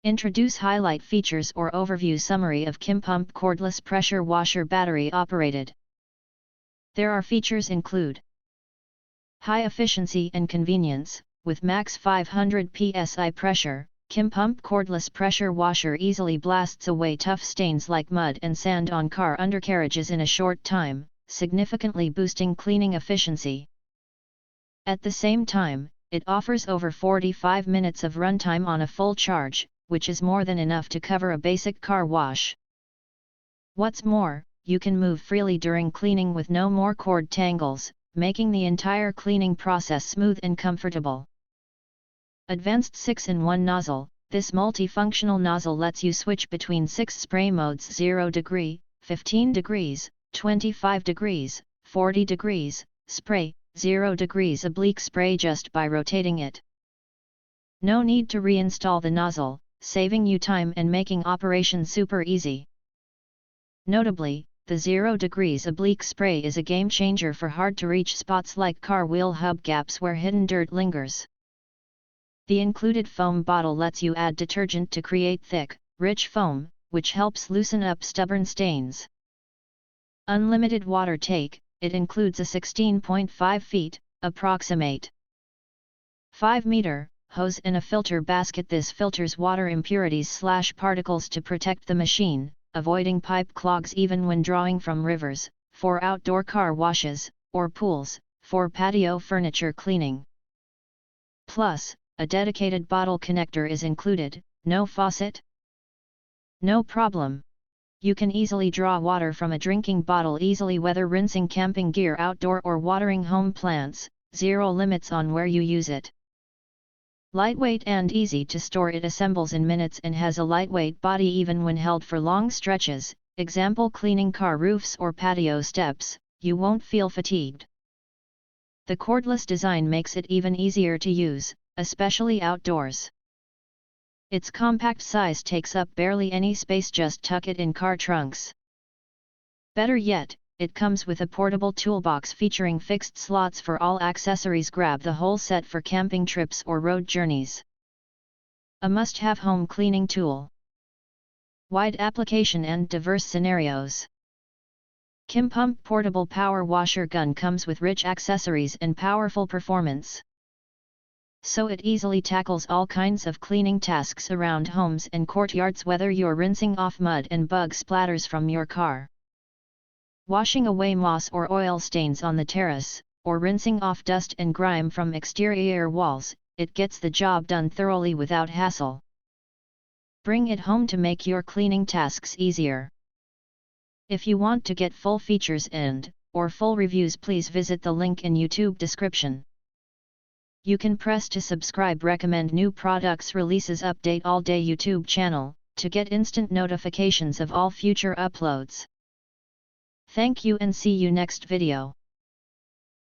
Introduce highlight features or overview summary of KimPump Cordless Pressure Washer Battery Operated. There are features include high efficiency and convenience. With max 500 psi pressure, KimPump Cordless Pressure Washer easily blasts away tough stains like mud and sand on car undercarriages in a short time, significantly boosting cleaning efficiency. At the same time, it offers over 45 minutes of runtime on a full charge, which is more than enough to cover a basic car wash. What's more, you can move freely during cleaning with no more cord tangles, making the entire cleaning process smooth and comfortable. Advanced 6-in-1 nozzle. This multifunctional nozzle lets you switch between 6 spray modes: 0 degree, 15 degrees, 25 degrees, 40 degrees, spray, 0 degrees oblique spray just by rotating it. No need to reinstall the nozzle, saving you time and making operation super easy. Notably, the 0 degrees oblique spray is a game changer for hard to reach spots like car wheel hub gaps where hidden dirt lingers. The included foam bottle lets you add detergent to create thick, rich foam, which helps loosen up stubborn stains. Unlimited water take. It includes a 16.5 feet, approximate 5 meter, hose and a filter basket. This filters water impurities/particles to protect the machine, avoiding pipe clogs even when drawing from rivers, for outdoor car washes, or pools, for patio furniture cleaning. Plus, a dedicated bottle connector is included. No faucet? No problem. You can easily draw water from a drinking bottle easily, whether rinsing camping gear outdoor or watering home plants. Zero limits on where you use it. Lightweight and easy to store. It assembles in minutes and has a lightweight body even when held for long stretches, example cleaning car roofs or patio steps. You won't feel fatigued. The cordless design makes it even easier to use, especially outdoors. Its compact size takes up barely any space, just tuck it in car trunks. Better yet, it comes with a portable toolbox featuring fixed slots for all accessories. Grab the whole set for camping trips or road journeys. A must-have home cleaning tool. Wide application and diverse scenarios. KimPump Portable Power Washer Gun comes with rich accessories and powerful performance, so it easily tackles all kinds of cleaning tasks around homes and courtyards, whether you're rinsing off mud and bug splatters from your car, washing away moss or oil stains on the terrace, or rinsing off dust and grime from exterior walls. It gets the job done thoroughly without hassle. Bring it home to make your cleaning tasks easier. If you want to get full features or full reviews, please visit the link in YouTube description. You can press to subscribe. Recommend new products releases. Update all day YouTube channel to get instant notifications of all future uploads. Thank you and see you next video.